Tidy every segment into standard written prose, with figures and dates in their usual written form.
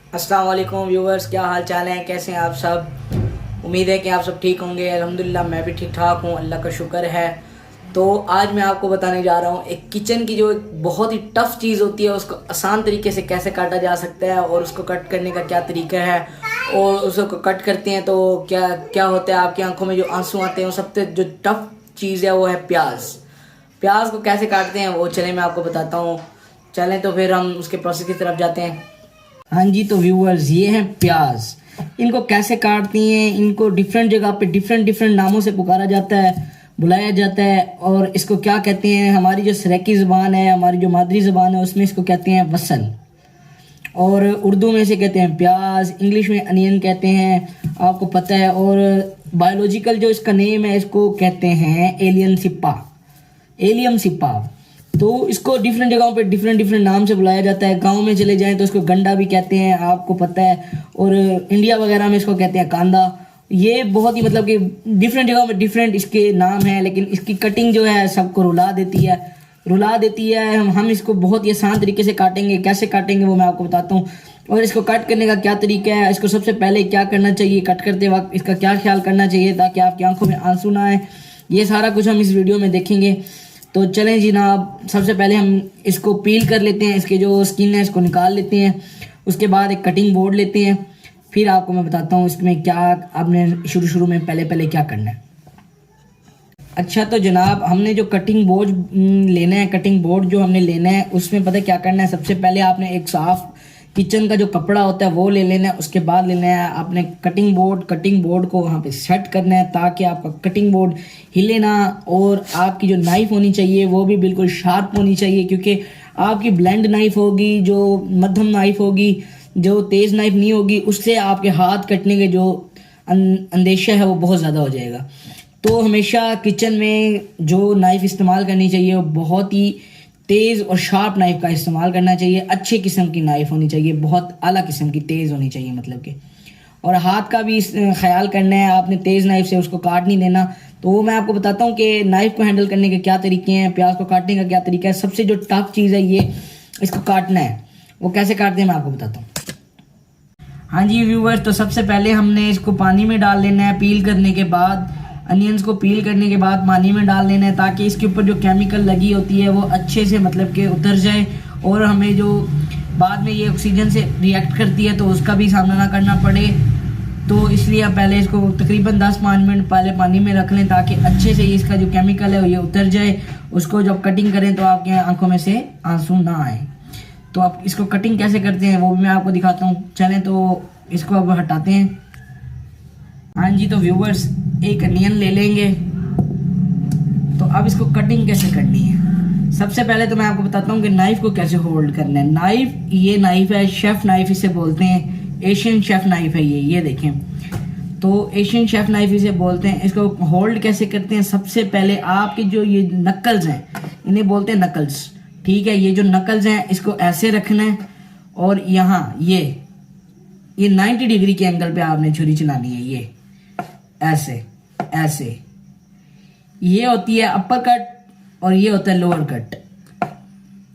अस्सलाम वालेकुम व्यूवर्स, क्या हाल चाल है, कैसे हैं आप सब। उम्मीद है कि आप सब ठीक होंगे। अल्हम्दुलिल्लाह मैं भी ठीक ठाक हूँ, अल्लाह का शुक्र है। तो आज मैं आपको बताने जा रहा हूँ एक किचन की जो एक बहुत ही टफ़ चीज़ होती है उसको आसान तरीके से कैसे काटा जा सकता है और उसको कट करने का क्या तरीका है। और उसको कट करते हैं तो क्या क्या होता है, आपकी आंखों में जो आंसू आते हैं। सबसे जो टफ़ चीज़ है वो है प्याज। प्याज को कैसे काटते हैं वो चलें मैं आपको बताता हूँ। चलें तो फिर हम उसके प्रोसेस की तरफ जाते हैं। हाँ जी, तो व्यूअर्स ये हैं प्याज। इनको कैसे काटती हैं, इनको डिफरेंट जगह पे डिफरेंट डिफरेंट नामों से पुकारा जाता है, बुलाया जाता है। और इसको क्या कहते हैं, हमारी जो सराइकी ज़बान है, हमारी जो मादरी ज़बान है, उसमें इसको कहते हैं वसल। और उर्दू में इसे कहते हैं प्याज, इंग्लिश में अनियन कहते हैं, आपको पता है। और बायोलॉजिकल जो इसका नेम है इसको कहते हैं एलियन सिप्पा, एलियम सिप्पा। तो इसको डिफरेंट जगहों पे डिफरेंट डिफरेंट नाम से बुलाया जाता है। गांव में चले जाएं तो इसको गंडा भी कहते हैं, आपको पता है। और इंडिया वगैरह में इसको कहते हैं कांदा। ये बहुत ही मतलब कि डिफरेंट जगहों में डिफरेंट इसके नाम हैं, लेकिन इसकी कटिंग जो है सबको रुला देती है, रुला देती है। हम इसको बहुत ही आसान तरीके से काटेंगे। कैसे काटेंगे वो मैं आपको बताता हूँ। और इसको कट करने का क्या तरीका है, इसको सबसे पहले क्या करना चाहिए, कट करते वक्त इसका क्या ख्याल करना चाहिए ताकि आपकी आंखों में आंसू ना आए, ये सारा कुछ हम इस वीडियो में देखेंगे। तो चलें जनाब, सबसे पहले हम इसको पील कर लेते हैं, इसके जो स्किन है इसको निकाल लेते हैं। उसके बाद एक कटिंग बोर्ड लेते हैं, फिर आपको मैं बताता हूँ इसमें क्या आपने शुरू में पहले क्या करना है। अच्छा, तो जनाब हमने जो कटिंग बोर्ड लेना है, कटिंग बोर्ड जो हमने लेना है उसमें पता है क्या करना है। सबसे पहले आपने एक साफ़ किचन का जो कपड़ा होता है वो ले लेना है। उसके बाद लेना है आपने कटिंग बोर्ड को वहाँ पे सेट करना है ताकि आपका कटिंग बोर्ड हिले ना। और आपकी जो नाइफ़ होनी चाहिए वो भी बिल्कुल शार्प होनी चाहिए, क्योंकि आपकी ब्लेंड नाइफ़ होगी, जो मध्यम नाइफ़ होगी, जो तेज़ नाइफ़ नहीं होगी, उससे आपके हाथ कटने के जो अंदेशा है वो बहुत ज़्यादा हो जाएगा। तो हमेशा किचन में जो नाइफ़ इस्तेमाल करनी चाहिए वो बहुत ही तेज़ और शार्प नाइफ़ का इस्तेमाल करना चाहिए। अच्छे किस्म की नाइफ़ होनी चाहिए, बहुत आला किस्म की, तेज़ होनी चाहिए मतलब कि। और हाथ का भी ख्याल करना है, आपने तेज़ नाइफ़ से उसको काट नहीं देना। तो वो मैं आपको बताता हूँ कि नाइफ़ को हैंडल करने के क्या तरीके हैं, प्याज को काटने का क्या तरीका है। सबसे जो टफ चीज़ है ये, इसको काटना है। वो कैसे काटते हैं मैं आपको बताता हूँ। हाँ जी व्यूवर्स, तो सबसे पहले हमने इसको पानी में डाल लेना है। पील करने के बाद अनियंस को पील करने के बाद पानी में डाल लेना है ताकि इसके ऊपर जो केमिकल लगी होती है वो अच्छे से मतलब कि उतर जाए। और हमें जो बाद में ये ऑक्सीजन से रिएक्ट करती है तो उसका भी सामना ना करना पड़े। तो इसलिए आप पहले इसको तकरीबन 10-5 मिनट पहले पानी में रख लें ताकि अच्छे से इसका जो केमिकल है ये उतर जाए। उसको जब कटिंग करें तो आपके आंखों में से आंसू ना आए। तो आप इसको कटिंग कैसे करते हैं वो भी मैं आपको दिखाता हूँ। चलें तो इसको अब हटाते हैं। हाँ जी, तो व्यूवर्स एक अनियन ले लेंगे। तो अब इसको कटिंग कैसे करनी है, सबसे पहले तो मैं आपको बताता हूँ कि नाइफ को कैसे होल्ड करना है। नाइफ, ये नाइफ है शेफ नाइफ इसे बोलते हैं, एशियन शेफ नाइफ है ये देखें। तो एशियन शेफ नाइफ इसे बोलते हैं। इसको होल्ड कैसे करते हैं, सबसे पहले आपके जो ये नकल्स हैं इन्हें बोलते हैं नकल्स, ठीक है। ये जो नकल्स हैं इसको ऐसे रखना है और यहाँ ये 90 डिग्री के एंगल पे आपने छुरी चलानी है। ये ऐसे ये होती है अपर कट और ये होता है लोअर कट,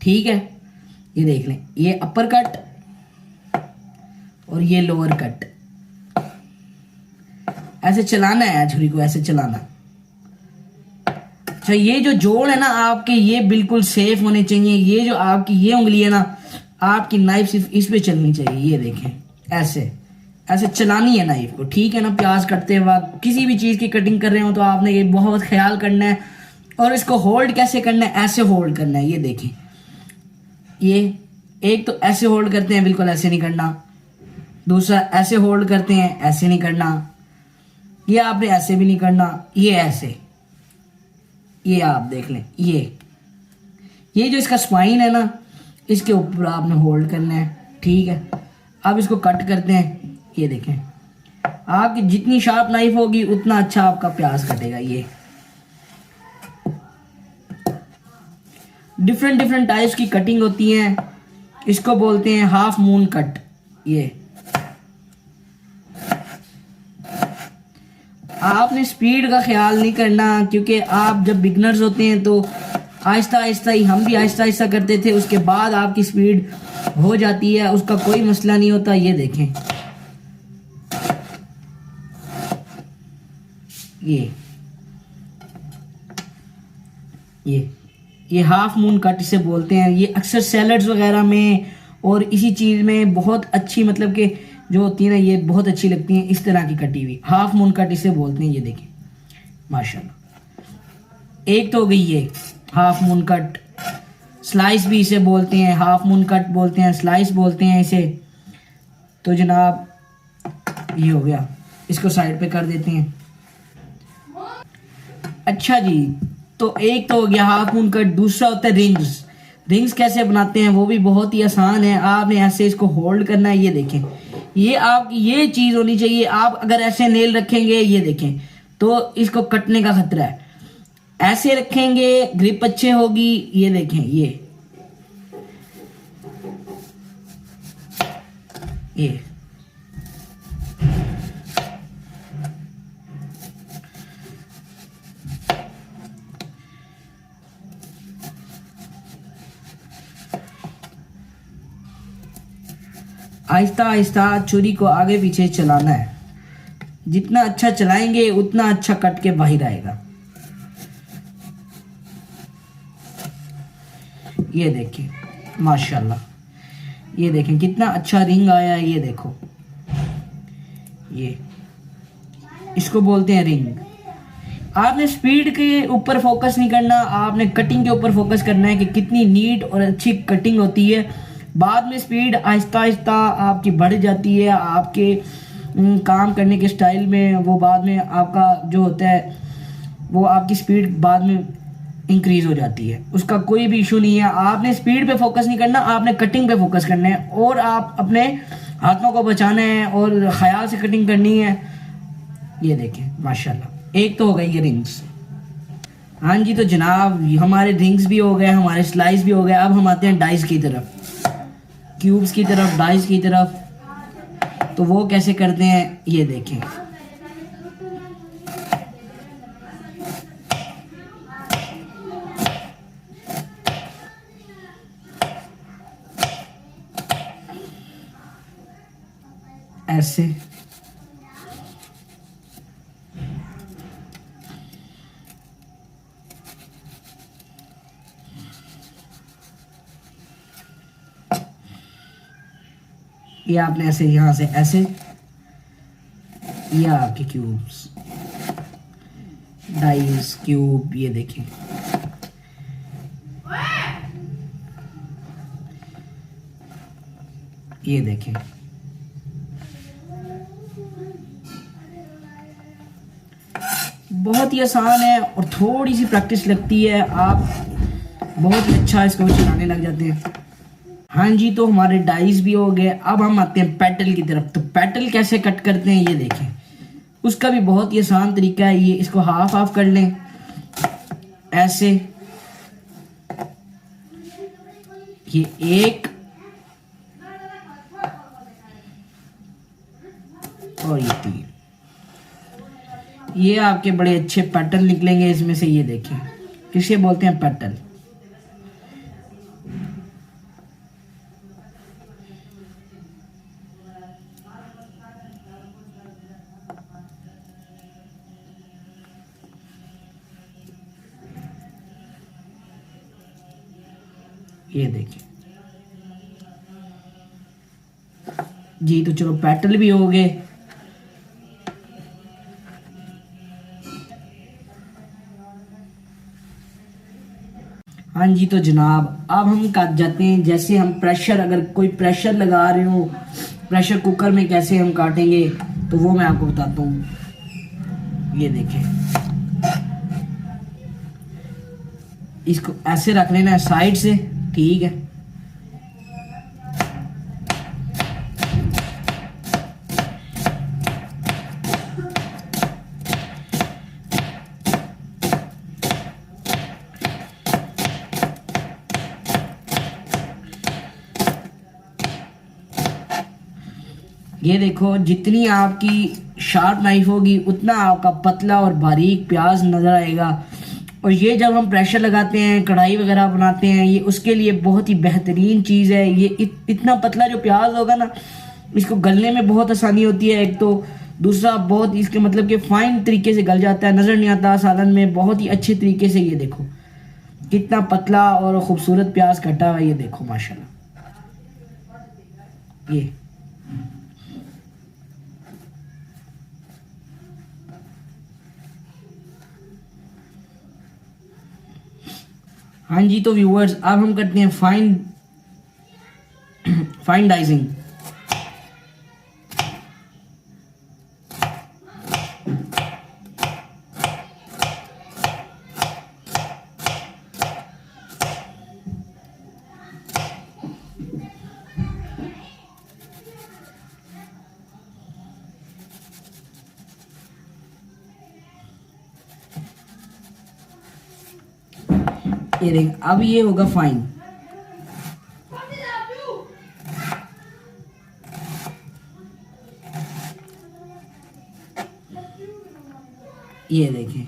ठीक है। ये देख लें, ये अपर कट और ये लोअर कट। ऐसे चलाना है छुरी को, ऐसे चलाना। अच्छा, ये जो जोड़ है ना आपके, ये बिल्कुल सेफ होने चाहिए। ये जो आपकी ये उंगली है ना, आपकी नाइफ सिर्फ इस पे चलनी चाहिए। ये देखें, ऐसे चलानी है नाइफ को, ठीक है ना। प्याज कटते वक्त किसी भी चीज़ की कटिंग कर रहे हो तो आपने ये बहुत ख्याल करना है। और इसको होल्ड कैसे करना है, ऐसे होल्ड करना है। ये देखें, ये एक तो ऐसे होल्ड करते हैं, बिल्कुल ऐसे नहीं करना। दूसरा ऐसे होल्ड करते हैं, ऐसे नहीं करना। ये आपने ऐसे भी नहीं करना, ये ऐसे। ये आप देख लें, ये जो इसका स्पाइन है ना, इसके ऊपर आपने होल्ड करना है, ठीक है। अब इसको कट करते हैं। ये देखें, आपकी जितनी शार्प नाइफ होगी उतना अच्छा आपका प्याज कटेगा। ये डिफरेंट टाइप्स की कटिंग होती हैं, इसको बोलते हैं हाफ मून कट। ये आपने स्पीड का ख्याल नहीं करना, क्योंकि आप जब बिगनर्स होते हैं तो आहिस्ता आहिस्ता ही, हम भी आहिस्ता आहिस्ता करते थे। उसके बाद आपकी स्पीड हो जाती है, उसका कोई मसला नहीं होता। ये देखें, ये ये हाफ मून कट इसे बोलते हैं। ये अक्सर सैलड्स वगैरह में और इसी चीज़ में बहुत अच्छी, मतलब कि जो होती है ना, ये बहुत अच्छी लगती हैं इस तरह की कटी हुई। हाफ मून कट इसे बोलते हैं। ये देखें माशाल्लाह। एक तो हो गई ये हाफ मून कट, स्लाइस भी इसे बोलते हैं, हाफ मून कट बोलते हैं, स्लाइस बोलते हैं इसे। तो जनाब ये हो गया, इसको साइड पे कर देते हैं। अच्छा जी, तो एक तो हो गया हाफ मून कट। दूसरा होता है रिंग्स। रिंग्स कैसे बनाते हैं वो भी बहुत ही आसान है। आपने ऐसे इसको होल्ड करना है। ये देखें, ये आपकी ये चीज़ होनी चाहिए। आप अगर ऐसे नेल रखेंगे, ये देखें, तो इसको कटने का खतरा है। ऐसे रखेंगे ग्रिप अच्छे होगी। ये देखें, ये आहिस्ता आहिस्ता छुरी को आगे पीछे चलाना है। जितना अच्छा चलाएंगे उतना अच्छा कट के बाहर आएगा। ये देखें माशाल्लाह, ये देखें कितना अच्छा रिंग आया है। ये देखो, ये इसको बोलते हैं रिंग। आपने स्पीड के ऊपर फोकस नहीं करना, आपने कटिंग के ऊपर फोकस करना है कि कितनी नीट और अच्छी कटिंग होती है। बाद में स्पीड आहिस्ता आहिस्ता आपकी बढ़ जाती है। आपके काम करने के स्टाइल में वो बाद में आपका जो होता है वो आपकी स्पीड बाद में इंक्रीज हो जाती है। उसका कोई भी इशू नहीं है। आपने स्पीड पे फोकस नहीं करना, आपने कटिंग पे फोकस करना है और आप अपने हाथों को बचाना है और ख्याल से कटिंग करनी है। ये देखें माशाल्लाह, एक तो हो गई ये रिंग्स। हाँ जी, तो जनाब हमारे रिंग्स भी हो गए, हमारे स्लाइस भी हो गए। अब हम आते हैं डाइस की तरफ, क्यूब्स की तरफ, डाइस की तरफ। तो वो कैसे करते हैं ये देखें। ऐसे ये आपने ऐसे यहाँ से ऐसे, ये आपके क्यूब्स, डाइस क्यूब। ये देखें, ये देखें, बहुत ही आसान है और थोड़ी सी प्रैक्टिस लगती है। आप बहुत ही अच्छा इसको चलाने लग जाते हैं। हाँ जी, तो हमारे डाइस भी हो गए। अब हम आते हैं पेटल की तरफ। तो पेटल कैसे कट करते हैं ये देखें, उसका भी बहुत ही आसान तरीका है। ये इसको हाफ हाफ कर लें ऐसे, ये एक और ये तीन। ये आपके बड़े अच्छे पेटल निकलेंगे इसमें से। ये देखें, किसे बोलते हैं पेटल। ये देखिए जी, तो चलो पेटल भी हो गए। हाँ जी, तो जनाब अब हम कर जाते हैं, जैसे हम प्रेशर, अगर कोई प्रेशर लगा रहे हो, प्रेशर कुकर में कैसे हम काटेंगे तो वो मैं आपको बताता हूँ। ये देखें, इसको ऐसे रख लेना है साइड से, ठीक है। ये देखो, जितनी आपकी शार्प नाइफ होगी उतना आपका पतला और बारीक प्याज नज़र आएगा और ये जब हम प्रेशर लगाते हैं, कढ़ाई वगैरह बनाते हैं, ये उसके लिए बहुत ही बेहतरीन चीज़ है। ये इतना पतला जो प्याज होगा ना, इसको गलने में बहुत आसानी होती है एक तो, दूसरा बहुत इसके मतलब कि फाइन तरीके से गल जाता है, नज़र नहीं आता सालन में, बहुत ही अच्छे तरीके से। ये देखो कितना पतला और खूबसूरत प्याज कटा हुआ, ये देखो माशाल्लाह। ये हाँ जी, तो व्यूअर्स अब हम करते हैं फाइन डाइजिंग। ये देख, अब ये होगा फाइन। ये देखें,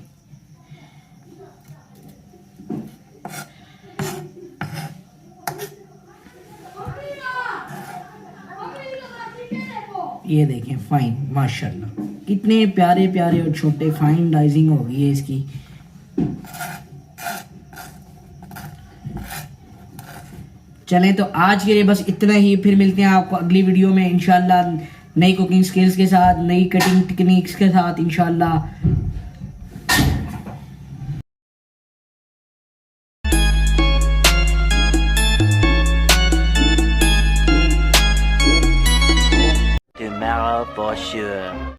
ये देखें फाइन माशाल्लाह, कितने प्यारे प्यारे और छोटे फाइन डाइजिंग हो गई है इसकी। चलें तो आज के लिए बस इतना ही, फिर मिलते हैं आपको अगली वीडियो में इंशाल्लाह, नई कुकिंग स्किल्स के साथ, नई कटिंग टेक्निक्स के साथ इंशाल्लाह। Tomorrow for sure.